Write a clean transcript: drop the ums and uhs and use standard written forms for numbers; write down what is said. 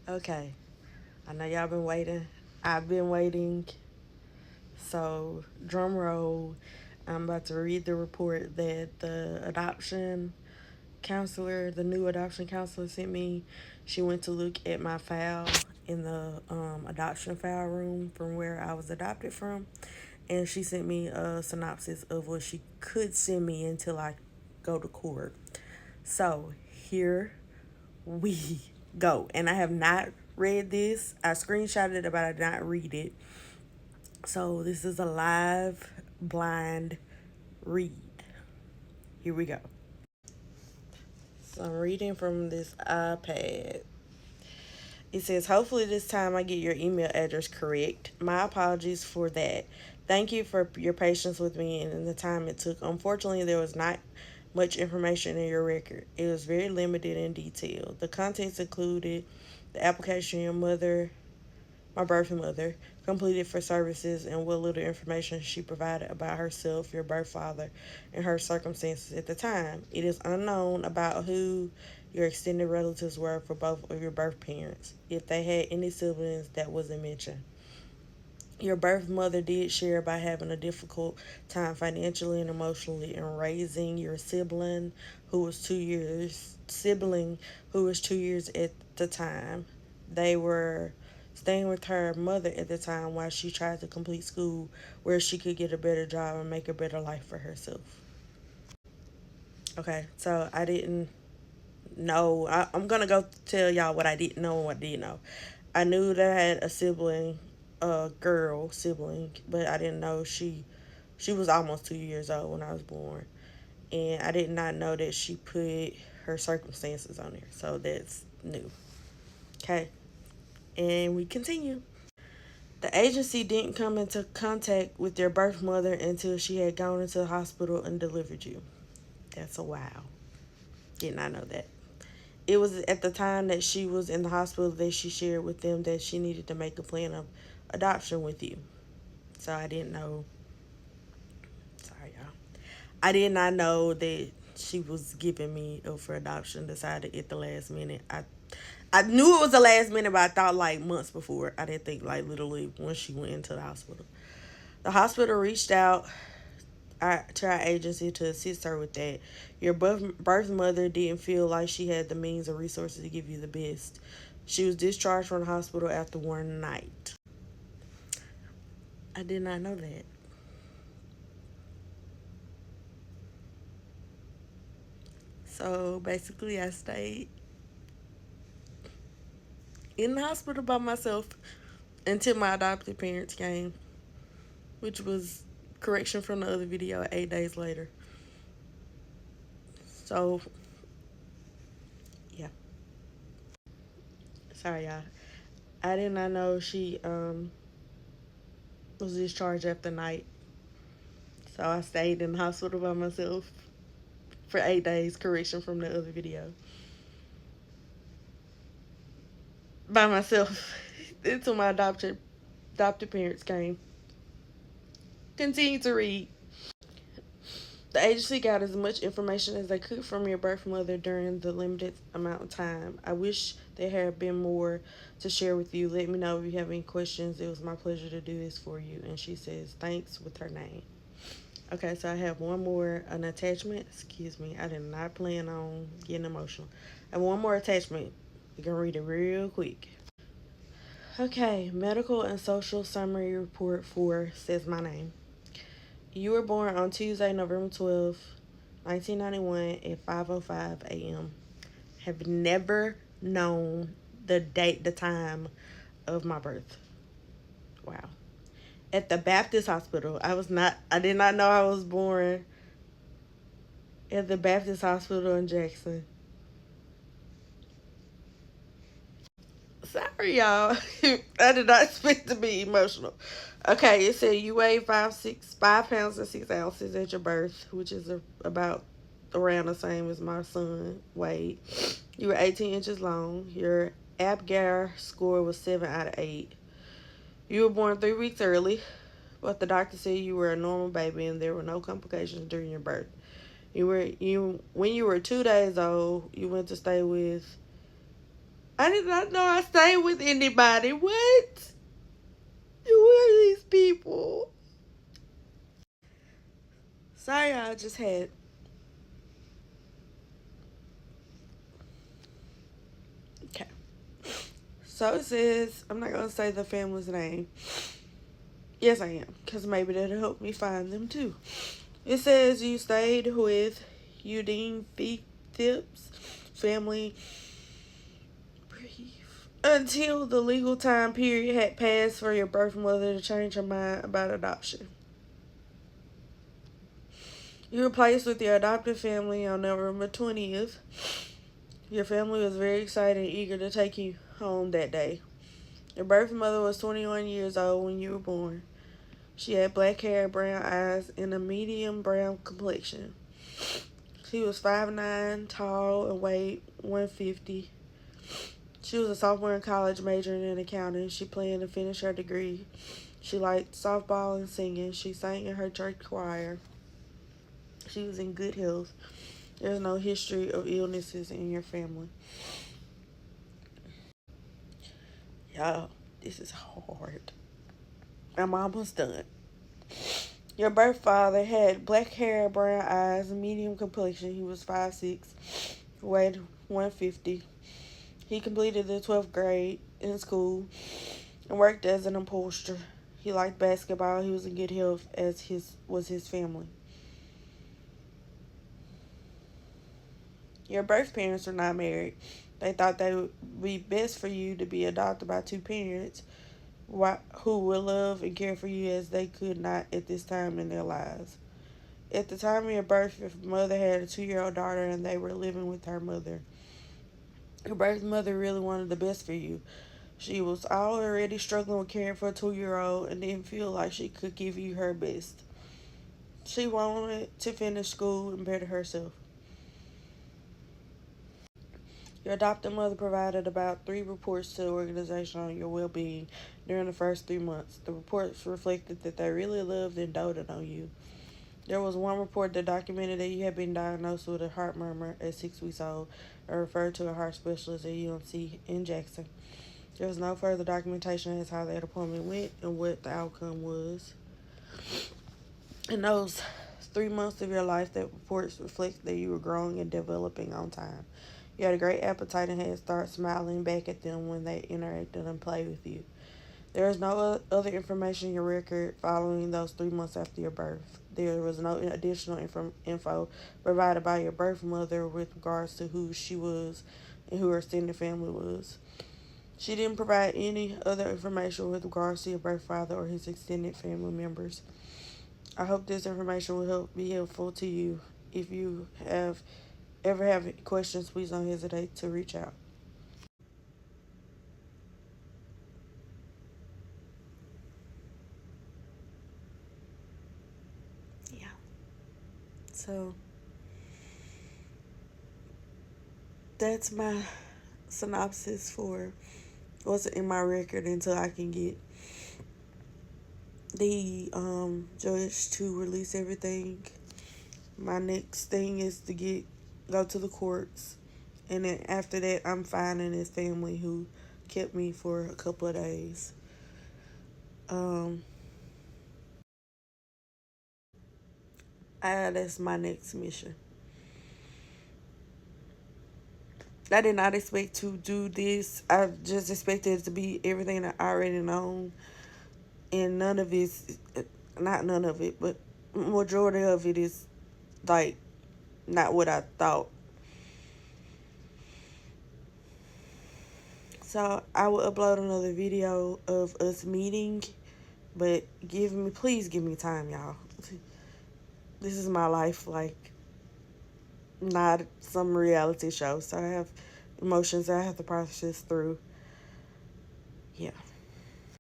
Okay, I know y'all been waiting. I've been waiting. So, drum roll. I'm about to read the report that the new adoption counselor sent me. She went to look at my file in the adoption file room from where I was adopted from. And she sent me a synopsis of what she could send me until I go to court. So, here we go. And I have not read this. I screenshotted it, but I did not read it. So this is a live blind read. Here we go. So I'm reading from this iPad. It says, hopefully this time I get your email address correct. My apologies for that. Thank you for your patience with me and the time it took. Unfortunately, there was not much information in your record. It was very limited in detail. The contents included the application your mother, my birth mother, completed for services and what little information she provided about herself, your birth father, and her circumstances at the time. It is unknown about who your extended relatives were for both of your birth parents, if they had any siblings that wasn't mentioned. Your birth mother did share about having a difficult time financially and emotionally in raising your sibling who was 2 years at the time. They were staying with her mother at the time while she tried to complete school where she could get a better job and make a better life for herself. Okay, so I didn't know. I'm gonna go tell y'all what I didn't know and what I did know. I knew that I had a sibling, a girl sibling, but I didn't know she was almost 2 years old when I was born, and I did not know that she put her circumstances on there. So that's new. Okay, and we continue. The agency didn't come into contact with your birth mother until she had gone into the hospital and delivered you. That's a wow. Did not know that. It was at the time that she was in the hospital that she shared with them that she needed to make a plan of adoption with you. So I didn't know. Sorry, y'all. I did not know that she was giving me up for adoption. Decided at the last minute. I knew it was the last minute, but I thought like months before. I didn't think like literally when she went into the hospital. The hospital reached out to our agency to assist her with that. Your birth mother didn't feel like she had the means or resources to give you the best. She was discharged from the hospital after one night. I did not know that. So basically, I stayed in the hospital by myself until my adopted parents came, which was correction from the other video 8 days later. So, yeah. Sorry, y'all. I did not know she was discharged after night. So I stayed in the hospital by myself for 8 days, correction from the other video. By myself until my adopted parents came. Continue to read. The agency got as much information as they could from your birth mother during the limited amount of time. I wish there had been more to share with you. Let me know if you have any questions. It was my pleasure to do this for you. And she says thanks with her name. Okay, so I have one more, an attachment. Excuse me, I did not plan on getting emotional. I have one more attachment. You can read it real quick. Okay, medical and social summary report 4 says my name. You were born on Tuesday, November 12th, 1991 at 5:05 a.m. Have never known the time of my birth. Wow. At the Baptist Hospital. I did not know I was born at the Baptist Hospital in Jackson. Sorry, y'all. I did not expect to be emotional. Okay, it said you weighed 5 pounds and 6 ounces at your birth, which is about around the same as my son weighed. You were 18 inches long. Your Apgar score was 7 out of 8. You were born 3 weeks early, but the doctor said you were a normal baby and there were no complications during your birth. When you were 2 days old, you went to stay with. I I did not know I stayed with anybody. What? Who are these people? Sorry, I just had. Okay. So it says, I'm not going to say the family's name. Yes, I am, because maybe that'll help me find them too. It says you stayed with Udine Phipps family until the legal time period had passed for your birth mother to change her mind about adoption. You were placed with your adopted family on November 20th. Your family was very excited and eager to take you home that day. Your birth mother was 21 years old when you were born. She had black hair, brown eyes, and a medium brown complexion. She was 5'9", tall, and weighed 150. She was a sophomore in college majoring in accounting. She planned to finish her degree. She liked softball and singing. She sang in her church choir. She was in good health. There's no history of illnesses in your family. Y'all, this is hard. I'm almost done. Your birth father had black hair, brown eyes, medium complexion. He was 5'6", weighed 150. He completed the 12th grade in school and worked as an upholsterer. He liked basketball. He was in good health, as was his family. Your birth parents were not married. They thought that it would be best for you to be adopted by two parents who would love and care for you as they could not at this time in their lives. At the time of your birth, your mother had a 2-year-old daughter and they were living with her mother. Your birth mother really wanted the best for you. She was already struggling with caring for a 2-year-old and didn't feel like she could give you her best. She wanted to finish school and better herself. Your adopted mother provided about 3 reports to the organization on your well-being during the first 3 months. The reports reflected that they really loved and doted on you. There was one report that documented that you had been diagnosed with a heart murmur at 6 weeks old and referred to a heart specialist at UNC in Jackson. There was no further documentation as to how that appointment went and what the outcome was. In those 3 months of your life, that reports reflect that you were growing and developing on time. You had a great appetite and had to start smiling back at them when they interacted and played with you. There is no other information in your record following those 3 months after your birth. There was no additional info provided by your birth mother with regards to who she was and who her extended family was. She didn't provide any other information with regards to your birth father or his extended family members. I hope this information will be helpful to you. If you ever have questions, please don't hesitate to reach out. Yeah. So that's my synopsis for what's in my record until I can get the judge to release everything. My next thing is to go to the courts, and then after that, I'm finding his family who kept me for a couple of days. That's my next mission. I did not expect to do this. I just expected it to be everything I already know, and none of it, not none of it, but majority of it is like not what I thought. So I will upload another video of us meeting, but please give me time, y'all. This is my life, like not some reality show. So I have emotions that I have to process through. Yeah.